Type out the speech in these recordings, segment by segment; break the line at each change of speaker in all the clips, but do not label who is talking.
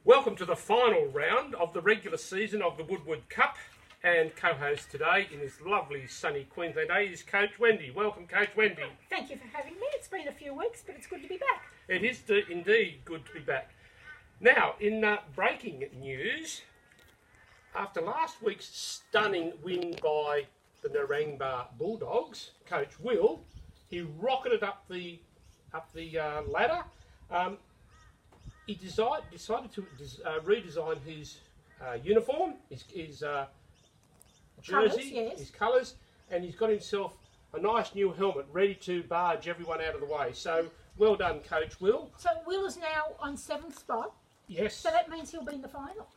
Welcome to the final round of the regular season of the Woodward Cup, and co-host today in this lovely sunny Queensland day is Coach Wendy. Welcome, Coach Wendy.
Thank you for having me. It's been a few weeks, but it's good to be back.
It is indeed good to be back. Now, in breaking news, after last week's stunning win by the Narangba Bulldogs, Coach Will, he rocketed up the ladder. He decided to redesign his uniform, his jersey,
Colours, yes.
his colours, and he's got himself a nice new helmet ready to barge everyone out of the way. So, well done, Coach Will.
So Will is now on 7th spot.
Yes.
So that means he'll be in the final.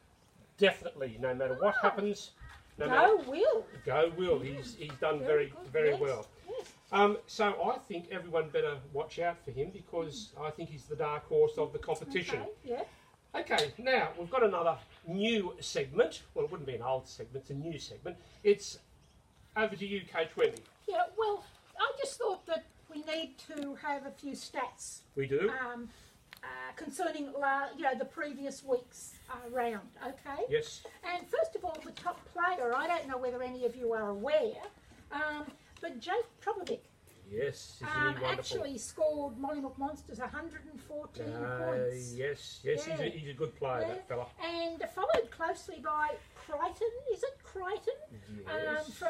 Definitely, no matter what happens.
Go Will.
Go Will. He's done very
yes.
well.
Yes.
So I think everyone better watch out for him because I think he's the dark horse of the competition.
Okay, yeah.
Okay, now we've got another new segment. Well, it wouldn't be an old segment, it's a new segment. It's over to you, Coach Wendy.
Yeah, well, I just thought that we need to have a few stats.
We do?
Concerning the previous week's round, okay?
Yes.
And first of all, the top player, I don't know whether any of you are aware, but Jake Probovic
Yes, isn't he wonderful?
actually scored Mollymook Monsters 114 points.
Yes,
Yeah.
he's a good player,
Yeah.
that fella.
And followed closely by Crichton, is it Crichton?
Yes.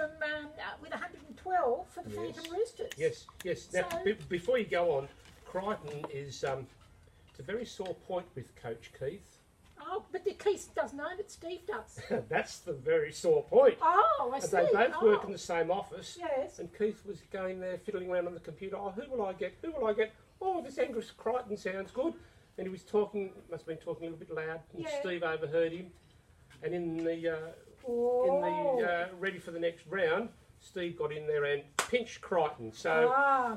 With 112 for the Phantom Roosters.
Yes. Now,
So-
before you go on, Crichton is it's a very sore point with Coach Keith.
Oh, but the Keith doesn't own it, Steve does.
That's the very sore point.
Oh, I see.
They both work in the same office.
Yes.
And Keith was going there fiddling around on the computer. Oh, who will I get? Who will I get? Oh, this Angus Crichton sounds good. And he was talking, must have been talking a little bit loud. And
Yeah.
Steve overheard him. And in the ready for the next round, Steve got in there and pinched Crichton. So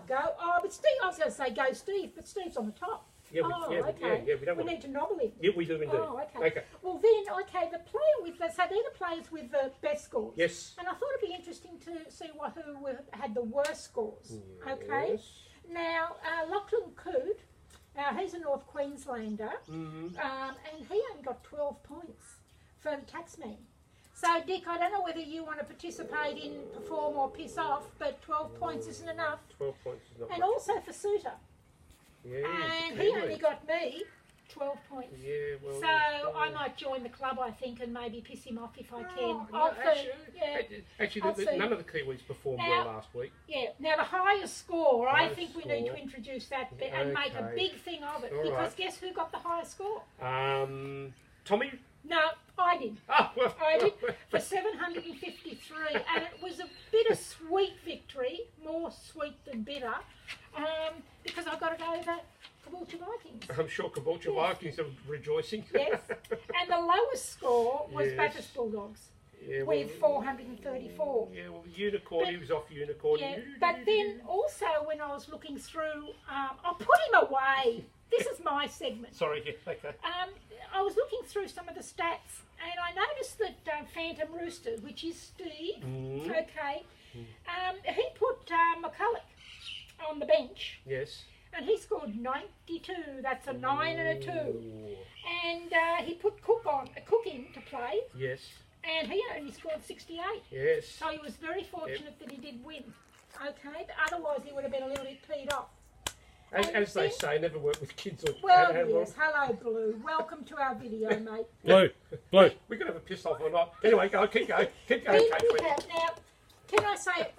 Go. Oh, but Steve, I was going to say go Steve, but Steve's on the top.
yeah,
Okay.
we don't
We
want
need to nobble him.
Yeah, we do indeed.
Oh, okay. Well, then, the player with so they're the players with the best scores.
Yes.
And I thought it'd be interesting to see who had the worst scores. Okay.
Yes.
Now, Lachlan Cood, he's a North Queenslander, and he only got 12 points for the taxman. So, Dick, I don't know whether you want to participate in perform or piss off, but 12 points isn't enough.
12 points is not
And
much.
also for Suter.
Yeah,
And he only got me 12 points.
Yeah, well.
So I might join the club, I think, and maybe piss him off if I can.
No,
I'll
actually,
see.
none of the Kiwis performed
Now-
well last week.
Yeah. Now the highest score, I
Highest
think we need
score.
to introduce that bit and make a
Okay.
big thing of it.
All
Because
right.
guess who got the highest score?
Tommy?
No, I did.
Oh, well,
I did for 753, and it was a bittersweet victory, more sweet than bitter, because I got it over Caboolture Vikings.
I'm sure Caboolture
Yes.
Vikings are rejoicing.
Yes, and the lowest score was
Yes.
Bathurst Bulldogs
Yeah,
with 434.
Yeah, well, Unicorn, he was off Unicorn.
Yeah, but then also when I was looking through, I'll put him away. This is my segment.
Sorry, yeah, okay.
I was looking through some of the stats, and I noticed that Phantom Roosters, which is Steve, okay, he put McCulloch on the bench,
Yes.
and he scored 92. That's a 9 and a 2. And he put Cook in to play,
Yes.
and he only scored 68.
Yes.
So he was very fortunate that he did win. Okay, but otherwise he would have been a little bit peed off.
As they say, never work with kids or
Well,
animals.
yes. Hello, Blue. Welcome to our video, mate.
Blue. We're going to have a piss off or not. Anyway, keep going. Keep going,
Then
Kate.
we have, now, can I say,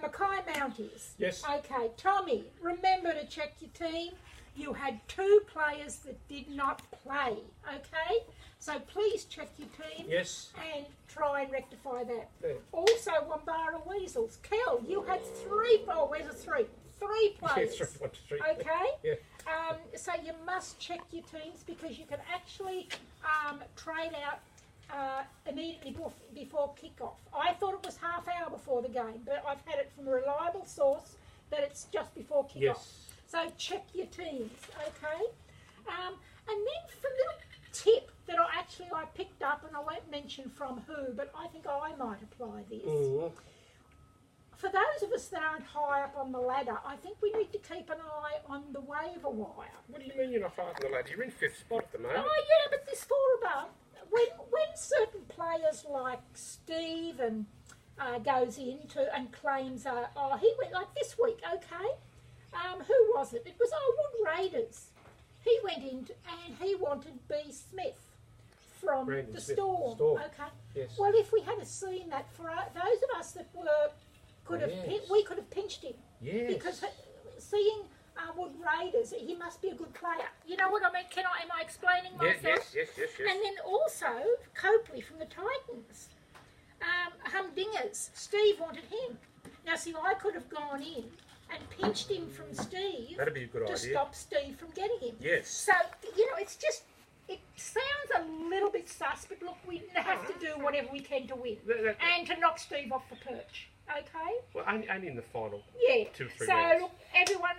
Mackay Mounties?
Yes.
Okay, Tommy, remember to check your team. You had 2 players that did not play, okay? So please check your team.
Yes.
And try and rectify that.
Yeah.
Also, Wambara Weasels. Kel, you had 3, where's the 3? 3 players.
Yes, 3.
Okay?
Yeah.
So you must check your teams because you can actually trade out immediately before kickoff. I thought it was half hour before the game, but I've had it from a reliable source that it's just before kickoff.
Yes.
So check your teams, okay? And then for a little tip that I picked up, and I won't mention from who, but I think I might apply this. For those of us that aren't high up on the ladder, I think we need to keep an eye on the waiver wire.
What do you mean you're not high on the ladder? You're in 5th spot at the moment.
Oh yeah, but this just thought about when certain players like Steve and goes into and claims, he went like this week, okay. Who was it? It was Wood Raiders. He went in and he wanted B. Smith from
Brandon
the
Smith,
Storm. Okay.
Yes.
Well, if we had seen that, for those of us that we could have pinched him.
Yes.
Because seeing Wood Raiders, he must be a good player. You know what I mean? Am I explaining myself?
Yes.
And then also Copley from the Titans. Humdingers. Steve wanted him. Now, see, I could have gone in and pinched him from Steve.
That'd be a good idea.
To stop Steve from getting him.
Yes.
So, it sounds a little bit sus, but look, we have to do whatever we can to win. And to knock Steve off the perch. Okay?
Well, only in the final 2 or 3
so,
rounds.
look, everyone,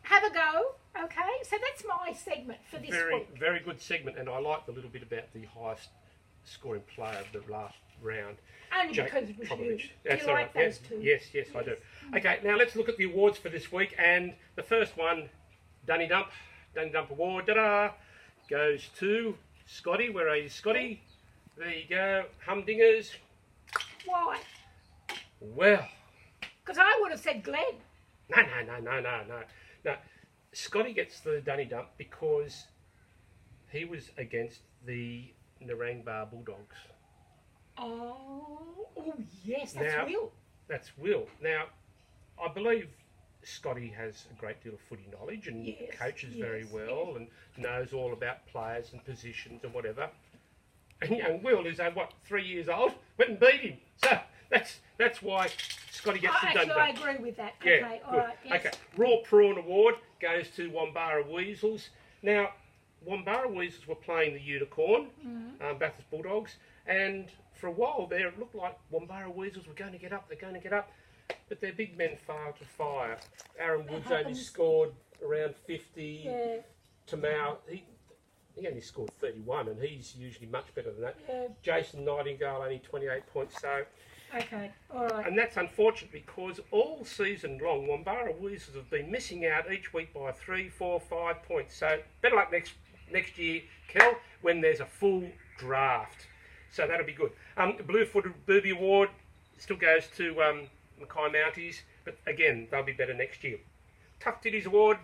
have a go. Okay? So that's my segment for this week.
Very good segment, and I like the little bit about the highest scoring player of the last round.
Only because it was
Popovich.
you.
That's
Do you like those two?
Yes, I do. Okay, now let's look at the awards for this week, and the first one, Dunny Dump Award, goes to Scotty. Where are you, Scotty? There you go. Humdingers.
Why?
Well.
Because I would have said Glenn.
No. Scotty gets the Dunny Dump because he was against the Narangba Bulldogs.
Oh yes, that's Will.
That's Will. Now, I believe Scotty has a great deal of footy knowledge and coaches very well and knows all about players and positions and whatever. And young Will, who's 3 years old, went and beat him. So that's why Scotty gets the Dunny Dump.
I agree with that.
Yeah,
okay, all right. Yes.
Okay, Raw Prawn Award goes to Wombara Weasels. Now, Wombara Weasels were playing the Unicorn, Bathurst Bulldogs, and for a while there it looked like Wombara Weasels were going to get up, but their big men failed to fire. Aaron Woods only scored around 50.
Yeah.
Tamau, he only scored 31, and he's usually much better than that.
Yeah.
Jason Nightingale only 28 points, so...
Okay, all right.
And that's unfortunate because all season long, Wombara Weasels have been missing out each week by 3, 4, 5 points. So better luck next year, Kel, when there's a full draft. So that'll be good. The Blue-Footed Booby Award still goes to Mackay Mounties, but again, they'll be better next year. Tough Titties Award,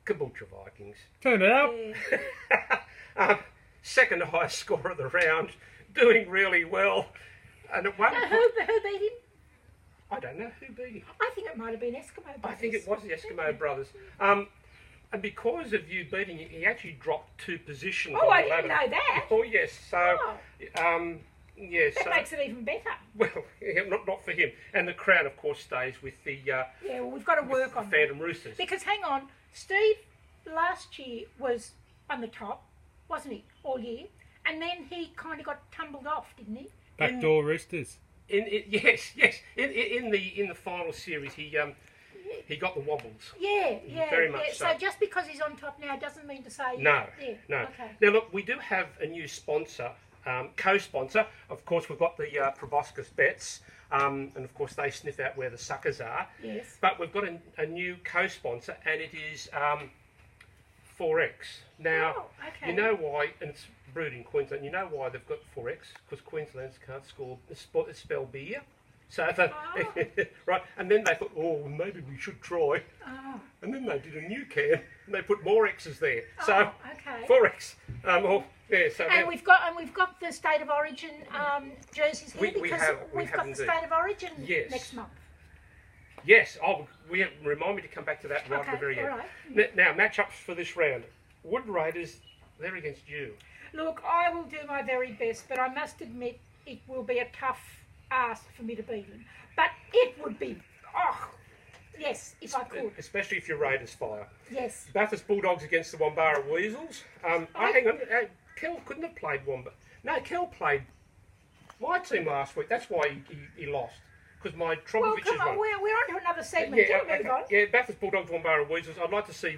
Caboolture Vikings.
Turn it up.
Second highest score of the round, doing really well. And at one point,
Who beat him?
I don't know who beat him.
I think it might have been Eskimo Brothers.
I think it was the Eskimo Brothers. And because of you beating him, he actually dropped 2 positions.
Oh,
on
I
the
didn't
ladder.
know that.
Oh, yes. So,
That makes it even better.
Well, not for him. And the crown, of course, stays with the
well, we've got to work on
Phantom
that.
Roosters.
Because, hang on, Steve last year was on the top, wasn't he, all year? And then he kind of got tumbled off, didn't he?
Backdoor Roosters.
Yes. In the final series, he got the wobbles.
Yeah.
Very much so.
So just because he's on top now doesn't mean to say...
No.
Okay.
Now, look, we do have a new sponsor, co-sponsor. Of course, we've got the Proboscis Bets, and of course, they sniff out where the suckers are.
Yes.
But we've got a new co-sponsor, and it is 4X. Now, you know why, and it's brewed in Queensland, you know why they've got 4X? Because Queenslanders can't spell beer. So, right, and then they thought, maybe we should try.
Oh.
And then they did a new can, and they put more X's there. So,
okay.
4X.
And we've got the State of Origin jerseys here
We
because
have
we've got the
indeed.
State of Origin
Yes.
next month.
Yes, remind me to come back to that right at the very end.
All right.
Now, matchups for this round. Wood Raiders, they're against you.
Look, I will do my very best, but I must admit it will be a tough ask for me to beat him. But it would be, yes, if I could.
Especially if your Raiders fire.
Yes.
Bathurst Bulldogs against the Wombara Weasels. Hang on, Kel couldn't have played Wombara. No, Kel played my team last week. That's why he lost. Because my Trombovich
Well, come on, we're on to another segment. Move on.
Yeah, Bathurst Bulldogs, Wombara Weasels. I'd like to see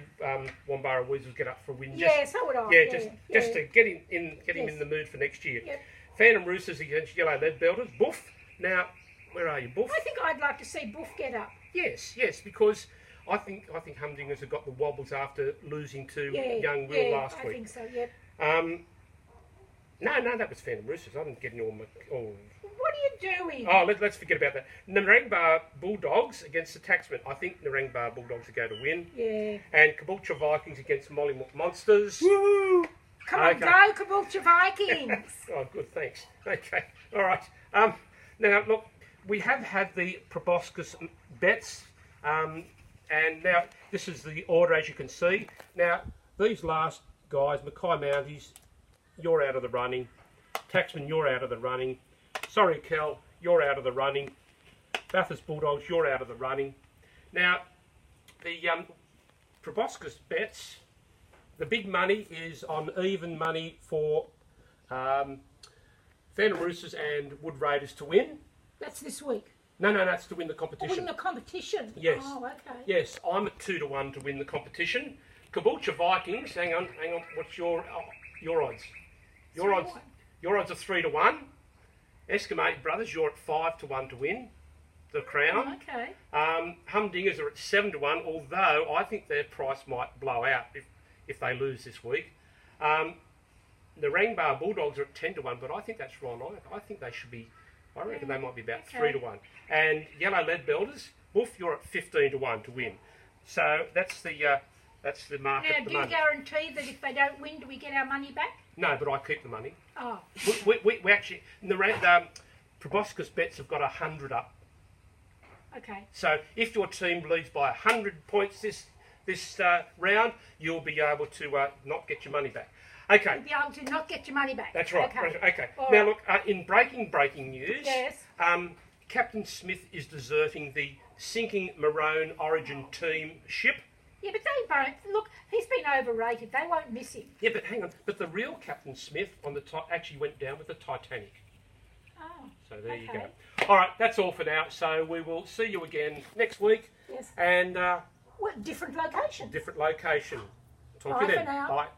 Wombara Weasels get up for a win.
So would I.
Just to get him in the mood for next year.
Yep.
Phantom Roosters against Yellow Lead Belters. Boof. Now, where are you, Boof?
I think I'd like to see Boof get up.
Yes, because I think Humdingers have got the wobbles after losing to
Yeah,
Young Will
yeah,
last
I
week.
think so, yep.
No, that was Phantom Roosters. I'm getting all.
What are you doing?
Oh, let's forget about that. Narangba Bulldogs against the Taxman. I think Narangba Bulldogs are going to win.
Yeah.
And Caboolture Vikings against Mollymook Monsters.
Woo!
Come on,
Okay.
go Caboolture Vikings.
Oh, good, thanks. Okay, all right. Now, look, we have had the proboscis bets, and now this is the order, as you can see. Now, these last guys, Mackay Mounties, you're out of the running. Taxman, you're out of the running. Sorry, Kel, you're out of the running. Bathurst Bulldogs, you're out of the running. Now, the proboscis bets, the big money is on even money for Phantom Roosters and Wood Raiders to win.
That's this week.
No, that's to win the competition.
Win the competition?
Yes.
Oh, okay.
Yes, I'm at 2-1 to win the competition. Caboolture Vikings, hang on. What's your odds? Your odds.
3-1.
Your odds are 3-1. Escamate Brothers, you're at 5-1 to win the crown.
Oh, okay.
Humdingers are at 7-1, although I think their price might blow out if they lose this week. The Narangba Bulldogs are at 10-1, but I think that's wrong. I think they should be. I reckon they might be about 3-1. And Yellow Lead Builders, Wolf, you're at 15-1 to win. So that's the market
Now,
at the
do you
moment.
guarantee that if they don't win, do we get our money back?
No, but I keep the money.
Oh,
We actually the proboscis bets have got 100 up.
okay.
So if your team leads by 100 points this round, you'll be able to not get your money back. Okay.
You'll be able to not get your money back.
That's right.
Okay.
Okay.
All
Now
right.
look, in breaking news,
Yes.
Captain Smith is deserting the sinking Maroon Origin team ship.
Yeah, but they won't. Look, he's been overrated. They won't miss him.
Yeah, but hang on. But the real Captain Smith on the actually went down with the Titanic.
Oh.
So there you
Okay.
go. All right, that's all for now. So we will see you again next week.
Yes.
And
Well, different location.
different location. Talk
Bye
to you then.
for now.
Bye.